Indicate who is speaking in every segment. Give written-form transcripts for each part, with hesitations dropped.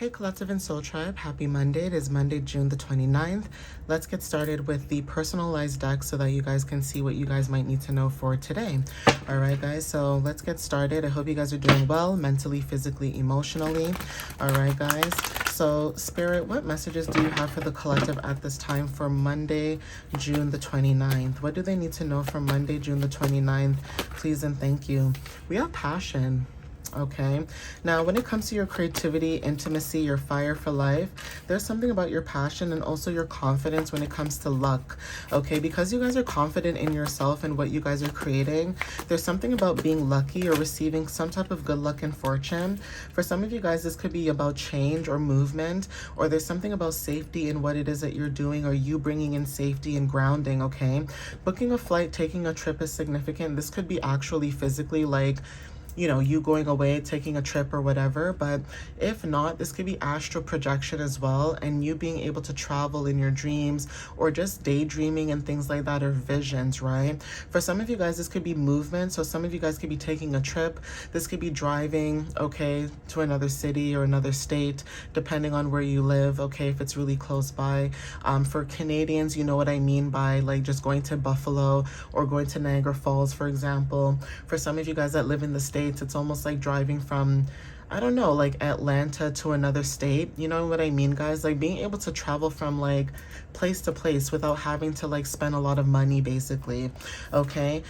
Speaker 1: Hey Collective and Soul Tribe, happy Monday. It is Monday, June the 29th. Let's get started with the personalized deck so that you guys can see what you guys might need to know for today. All right, guys, so let's get started. I hope you guys are doing well, mentally, physically, emotionally. All right, guys. So, Spirit, what messages do you have for the collective at this time for Monday, June the 29th? What do they need to know for Monday, June the 29th? Please and thank you. We have passion. Okay, now when it comes to your creativity, intimacy, your fire for life, there's something about your passion and also your confidence when it comes to luck. Okay, because you guys are confident in yourself and what you guys are creating, there's something about being lucky or receiving some type of good luck and fortune. For some of you guys, this could be about change or movement, or there's something about safety in what it is that you're doing, or you bringing in safety and grounding. Okay, booking a flight, taking a trip is significant. This could be actually physically, like, you know, you going away, taking a trip or whatever. But if not, this could be astral projection as well, and you being able to travel in your dreams or just daydreaming and things like that, or visions, right? For some of you guys, this could be movement. So some of you guys could be taking a trip. This could be driving, okay, to another city or another state, depending on where you live, okay, if it's really close by. For Canadians, you know what I mean by like just going to Buffalo or going to Niagara Falls, for example. For some of you guys that live in the States, it's almost like driving from, I don't know, like Atlanta to another state. You know what I mean, guys? Like being able to travel from like place to place without having to like spend a lot of money, basically. Okay.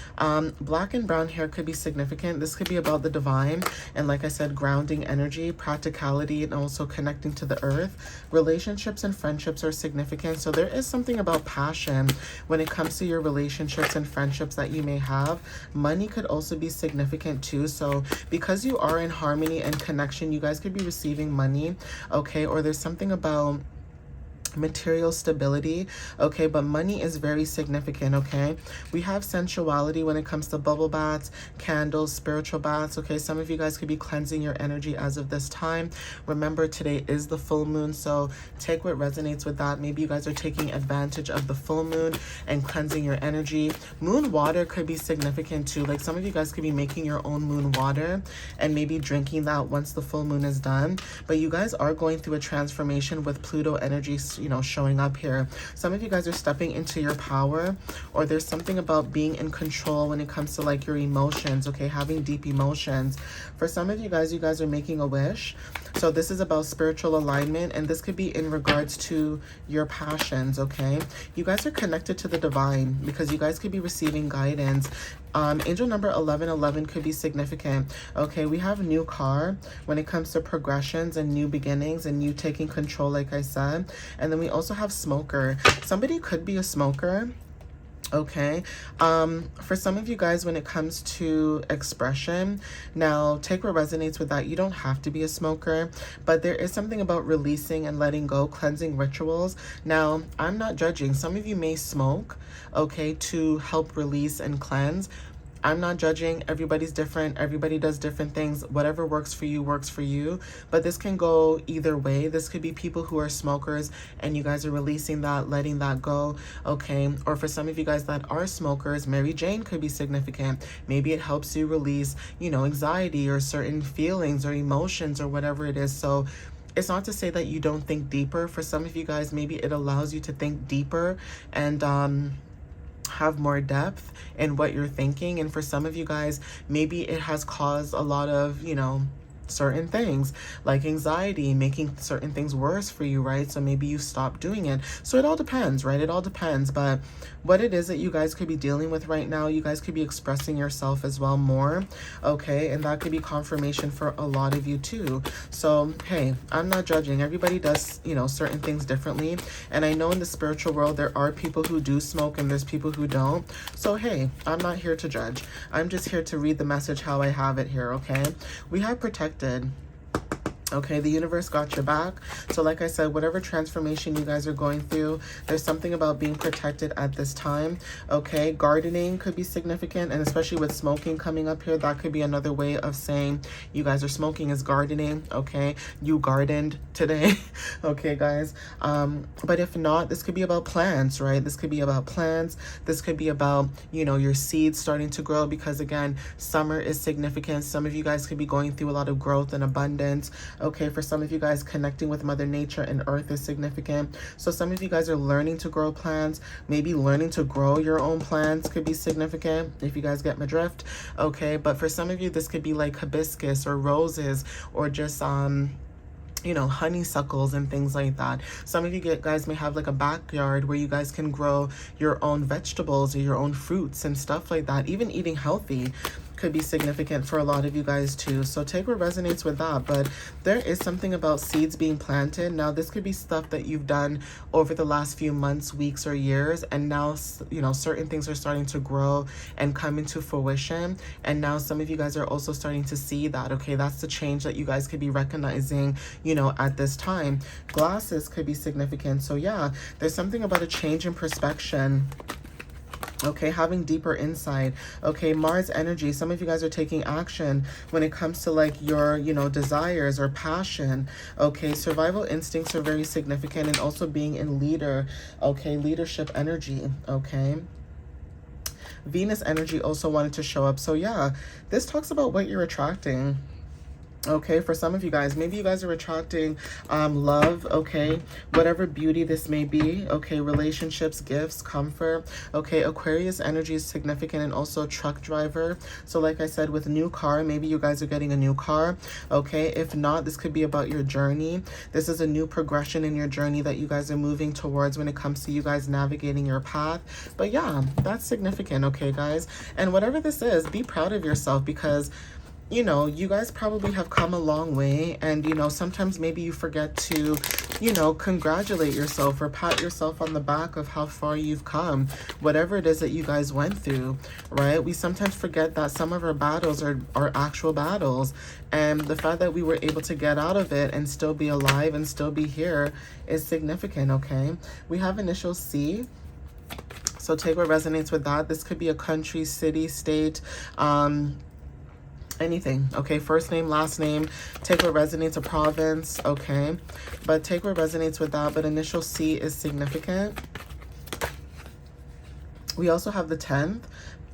Speaker 1: Black and brown hair could be significant. This could be about the divine. And like I said, grounding energy, practicality, and also connecting to the earth. Relationships and friendships are significant. So there is something about passion when it comes to your relationships and friendships that you may have. Money could also be significant too. So because you are in harmony and connection, you guys could be receiving money, okay? Or there's something about material stability, okay? But money is very significant, okay? We have sensuality when it comes to bubble baths, candles, spiritual baths, okay? Some of you guys could be cleansing your energy as of this time. Remember, today is the full moon, so take what resonates with that. Maybe you guys are taking advantage of the full moon and cleansing your energy. Moon water could be significant too. Like some of you guys could be making your own moon water and maybe drinking that once the full moon is done. But you guys are going through a transformation with Pluto energy, you know, showing up here. Some of you guys are stepping into your power, or there's something about being in control when it comes to like your emotions, okay? Having deep emotions. For some of you guys are making a wish. So this is about spiritual alignment, and this could be in regards to your passions, okay? You guys are connected to the divine because you guys could be receiving guidance. Angel number 1111 could be significant. Okay, we have new car when it comes to progressions and new beginnings and you taking control, like I said. And then we also have smoker. Somebody could be a smoker. Okay, for some of you guys, when it comes to expression, now take what resonates with that. You don't have to be a smoker, but there is something about releasing and letting go, cleansing rituals. Now, I'm not judging. Some of you may smoke, okay, to help release and cleanse. I'm not judging. Everybody's different. Everybody does different things. Whatever works for you works for you. But this can go either way. This could be people who are smokers and you guys are releasing that, letting that go. Okay. Or for some of you guys that are smokers, Mary Jane could be significant. Maybe it helps you release, you know, anxiety or certain feelings or emotions or whatever it is. So it's not to say that you don't think deeper. For some of you guys, maybe it allows you to think deeper and have more depth in what you're thinking. And for some of you guys, maybe it has caused a lot of, you know, certain things like anxiety, making certain things worse for you, right? So maybe you stop doing it. So it all depends, right? It all depends. But what it is that you guys could be dealing with right now, you guys could be expressing yourself as well more, okay? And that could be confirmation for a lot of you too. So hey, I'm not judging. Everybody does, you know, certain things differently. And I know in the spiritual world there are people who do smoke and there's people who don't. So hey, I'm not here to judge. I'm just here to read the message how I have it here, okay? We have protected. Okay, the universe got your back. So like I said, whatever transformation you guys are going through, there's something about being protected at this time. Okay, gardening could be significant, and especially with smoking coming up here, that could be another way of saying you guys are smoking is gardening. Okay, you gardened today. Okay, guys. But if not, this could be about plants, right? This could be about plants. This could be about, you know, your seeds starting to grow, because again, summer is significant. Some of you guys could be going through a lot of growth and abundance. Okay, for some of you guys, connecting with Mother Nature and Earth is significant. So some of you guys are learning to grow plants. Maybe learning to grow your own plants could be significant, if you guys get my drift. Okay, but for some of you, this could be like hibiscus or roses, or just you know, honeysuckles and things like that. Some of you guys may have like a backyard where you guys can grow your own vegetables or your own fruits and stuff like that. Even eating healthy could be significant for a lot of you guys too. So take what resonates with that. But there is something about seeds being planted. Now this could be stuff that you've done over the last few months, weeks, or years, and now, you know, certain things are starting to grow and come into fruition. And now some of you guys are also starting to see that. Okay, that's the change that you guys could be recognizing, you know, at this time. Glasses could be significant. So yeah, there's something about a change in perspective. Okay, having deeper insight. Okay, Mars energy. Some of you guys are taking action when it comes to like your, you know, desires or passion. Okay, survival instincts are very significant, and also being in leadership energy. Okay. Venus energy also wanted to show up. So yeah, this talks about what you're attracting. Okay, for some of you guys, maybe you guys are attracting love, okay, whatever beauty this may be, okay, relationships, gifts, comfort. Okay, Aquarius energy is significant, and also truck driver. So like I said, with new car, maybe you guys are getting a new car. Okay, if not, this could be about your journey. This is a new progression in your journey that you guys are moving towards when it comes to you guys navigating your path. But yeah, that's significant. Okay, guys, and whatever this is, be proud of yourself, because you know, you guys probably have come a long way, and, you know, sometimes maybe you forget to, you know, congratulate yourself or pat yourself on the back of how far you've come, whatever it is that you guys went through, right? We sometimes forget that some of our battles are actual battles, and the fact that we were able to get out of it and still be alive and still be here is significant, okay? We have initial C. So take what resonates with that. This could be a country, city, state, anything. Okay, first name, last name. Take what resonates, a province. Okay, but take what resonates with that. But initial C is significant. We also have the 10th.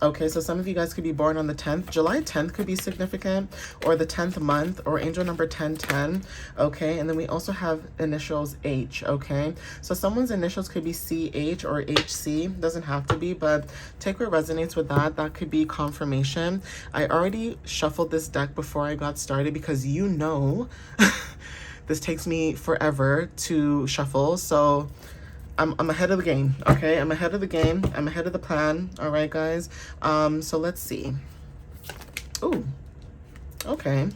Speaker 1: Okay, so some of you guys could be born on the 10th. July 10th could be significant, or the 10th month, or angel number 1010. Okay, and then we also have initials H. Okay, so someone's initials could be CH or HC. Doesn't have to be, but take what resonates with that. That could be confirmation. I already shuffled this deck before I got started, because you know this takes me forever to shuffle. So I'm ahead of the game, okay? I'm ahead of the game. I'm ahead of the plan, all right, guys? So let's see. Ooh, okay.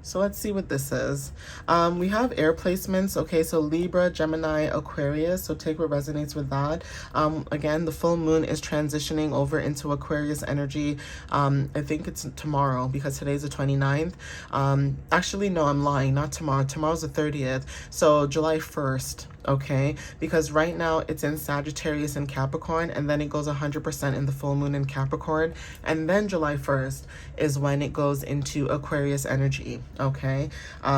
Speaker 1: So let's see what this is. We have air placements. Okay, so Libra, Gemini, Aquarius. So take what resonates with that. Again, the full moon is transitioning over into Aquarius energy. I think it's tomorrow, because today's the 29th. Actually, no, I'm lying. Not tomorrow. Tomorrow's the 30th. So July 1st. Okay, because right now it's in Sagittarius and Capricorn, and then it goes 100% in the full moon in Capricorn, and then July 1st is when it goes into Aquarius energy, okay,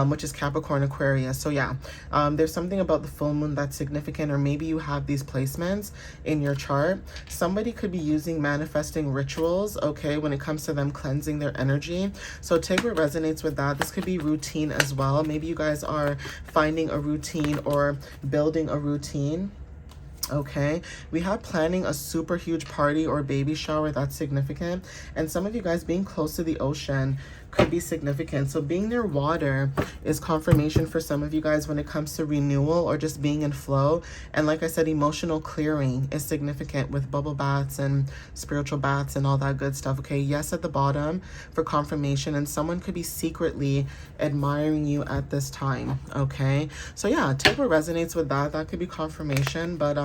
Speaker 1: which is Capricorn Aquarius. So yeah, there's something about the full moon that's significant, or maybe you have these placements in your chart. Somebody could be using manifesting rituals, okay, when it comes to them cleansing their energy. So take what resonates with that. This could be routine as well. Maybe you guys are finding a routine or building a routine. Okay, we have planning a super huge party or baby shower. That's significant. And some of you guys being close to the ocean could be significant. So being near water is confirmation for some of you guys when it comes to renewal or just being in flow. And like I said, emotional clearing is significant with bubble baths and spiritual baths and all that good stuff. Okay, yes at the bottom for confirmation, and someone could be secretly admiring you at this time. Okay, so yeah, take what resonates with that. That could be confirmation, but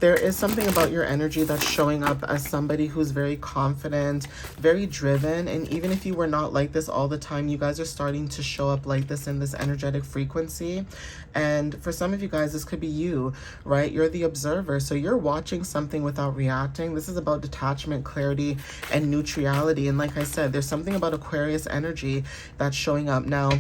Speaker 1: there is something about your energy that's showing up as somebody who's very confident, very driven. And even if you were not like this all the time, you guys are starting to show up like this in this energetic frequency. And for some of you guys, this could be you, right? You're the observer. So you're watching something without reacting. This is about detachment, clarity, and neutrality. And like I said, there's something about Aquarius energy that's showing up. Now,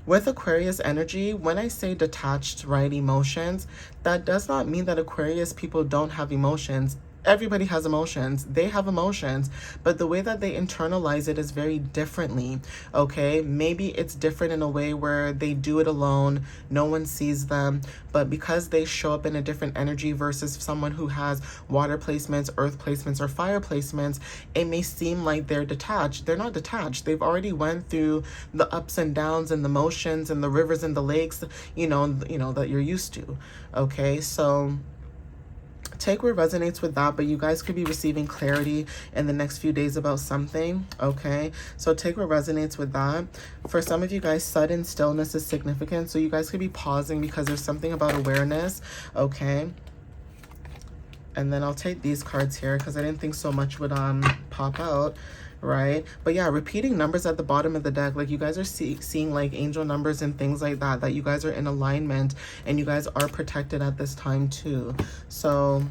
Speaker 1: with Aquarius energy, when I say detached, right, emotions, that does not mean that Aquarius people don't have emotions. everybody has emotions. They have emotions, but the way that they internalize it is very differently. Okay, maybe it's different in a way where they do it alone, no one sees them, but because they show up in a different energy versus someone who has water placements, earth placements, or fire placements, it may seem like they're detached. They're not detached. They've already went through the ups and downs and the motions and the rivers and the lakes, that you're used to. Okay, so take what resonates with that, but you guys could be receiving clarity in the next few days about something. Okay, so take what resonates with that. For some of you guys, sudden stillness is significant, so you guys could be pausing because there's something about awareness. Okay, and then I'll take these cards here because I didn't think so much would pop out, right? But yeah, repeating numbers at the bottom of the deck, like you guys are seeing like angel numbers and things like that, that you guys are in alignment and you guys are protected at this time too. So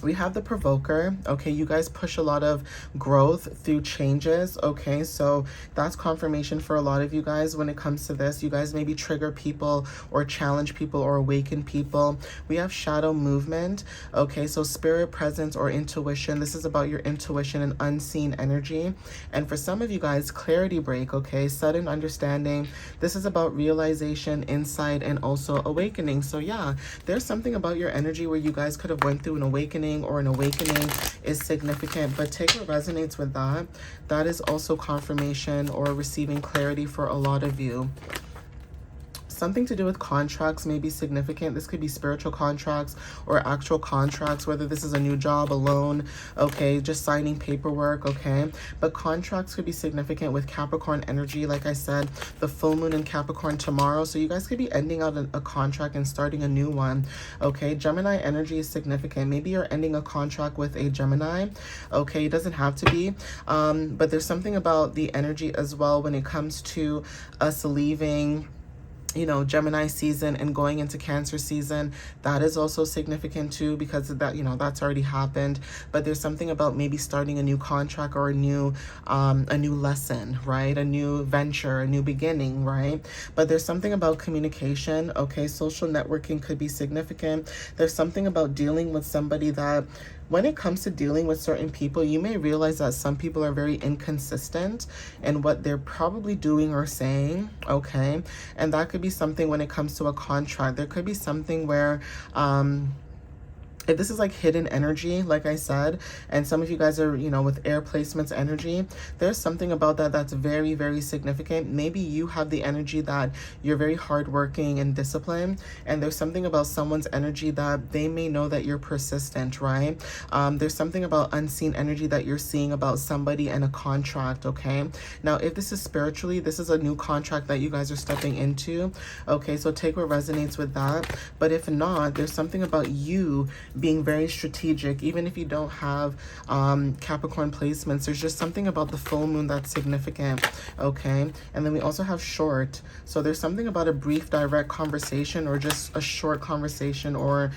Speaker 1: we have the provoker. Okay, you guys push a lot of growth through changes. Okay, so that's confirmation for a lot of you guys when it comes to this. You guys maybe trigger people or challenge people or awaken people. We have shadow movement. Okay, so spirit presence or intuition. This is about your intuition and unseen energy. And for some of you guys, clarity break. Okay, sudden understanding. This is about realization, insight, and also awakening. So yeah, there's something about your energy where you guys could have went through an awakening, or an awakening is significant, but take what resonates with that. That is also confirmation or receiving clarity for a lot of you. Something to do with contracts may be significant. This could be spiritual contracts or actual contracts, whether this is a new job, a loan, okay, just signing paperwork, okay? But contracts could be significant with Capricorn energy. Like I said, the full moon in Capricorn tomorrow. So you guys could be ending out a contract and starting a new one, okay? Gemini energy is significant. Maybe you're ending a contract with a Gemini, okay? It doesn't have to be, but there's something about the energy as well when it comes to us leaving, Gemini season and going into Cancer season. That is also significant too, because of that, that's already happened. But there's something about maybe starting a new contract or a new lesson, right? A new venture, a new beginning, right? But there's something about communication, okay? Social networking could be significant. There's something about dealing with somebody that, when it comes to dealing with certain people, you may realize that some people are very inconsistent in what they're probably doing or saying, okay? And that could be something when it comes to a contract. There could be something where, if this is like hidden energy, like I said, and some of you guys are, with air placements energy, there's something about that that's very, very significant. Maybe you have the energy that you're very hardworking and disciplined, and there's something about someone's energy that they may know that you're persistent, right? There's something about unseen energy that you're seeing about somebody and a contract, okay? Now, if this is spiritually, this is a new contract that you guys are stepping into, okay? So take what resonates with that. But if not, there's something about you being very strategic. Even if you don't have Capricorn placements, there's just something about the full moon that's significant, okay? And then we also have short. So there's something about a brief direct conversation, or just a short conversation, or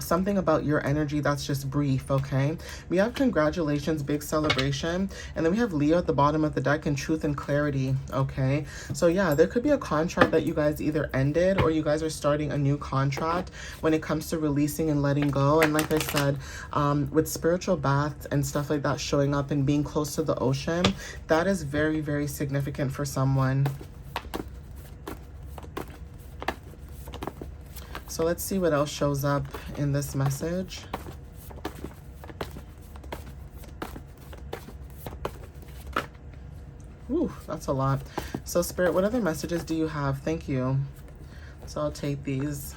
Speaker 1: something about your energy that's just brief, okay? We have congratulations, big celebration, and then we have Leo at the bottom of the deck and truth and clarity, okay? So yeah, there could be a contract that you guys either ended, or you guys are starting a new contract when it comes to releasing and letting go. And like I said, with spiritual baths and stuff like that showing up and being close to the ocean, that is very, very significant for someone. So let's see what else shows up in this message. Ooh, that's a lot. So Spirit, what other messages do you have? Thank you. So I'll take these.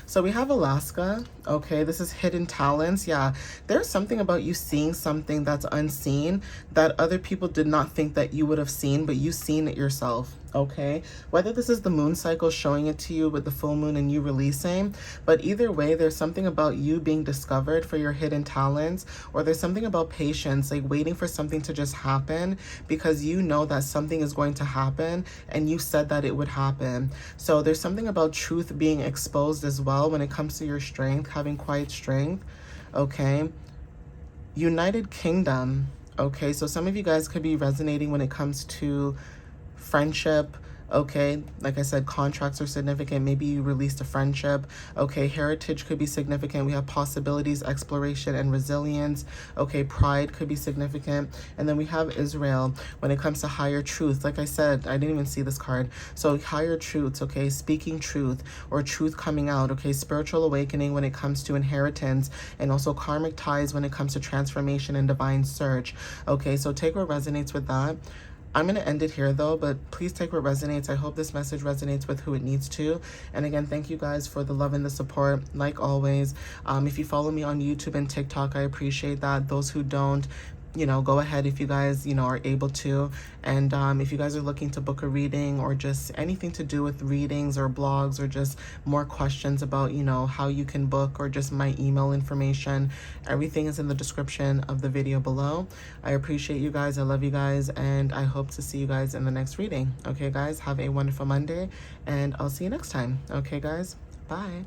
Speaker 1: So we have Alaska, okay? This is hidden talents. Yeah, there's something about you seeing something that's unseen that other people did not think that you would have seen, but you've seen it yourself, okay? Whether this is the moon cycle showing it to you with the full moon and you releasing, but either way, there's something about you being discovered for your hidden talents, or there's something about patience, like waiting for something to just happen because you know that something is going to happen and you said that it would happen. So there's something about truth being exposed as well when it comes to your strength, having quiet strength, okay? United Kingdom, okay? So some of you guys could be resonating when it comes to friendship, Okay, like I said, contracts are significant. Maybe you released a friendship. Okay, heritage could be significant. We have possibilities, exploration, and resilience. Okay, pride could be significant. And then we have Israel when it comes to higher truth. Like I said, I didn't even see this card. So higher truths, okay, speaking truth or truth coming out. Okay, spiritual awakening when it comes to inheritance, and also karmic ties when it comes to transformation and divine search. Okay, so take what resonates with that. I'm going to end it here though, but please take what resonates. I hope this message resonates with who it needs to. And again, thank you guys for the love and the support. Like always, if you follow me on YouTube and TikTok, I appreciate that. Those who don't, go ahead if you guys, are able to. And if you guys are looking to book a reading or just anything to do with readings or blogs or just more questions about, how you can book or just my email information, everything is in the description of the video below. I appreciate you guys. I love you guys. And I hope to see you guys in the next reading. Okay, guys, have a wonderful Monday and I'll see you next time. Okay, guys, bye.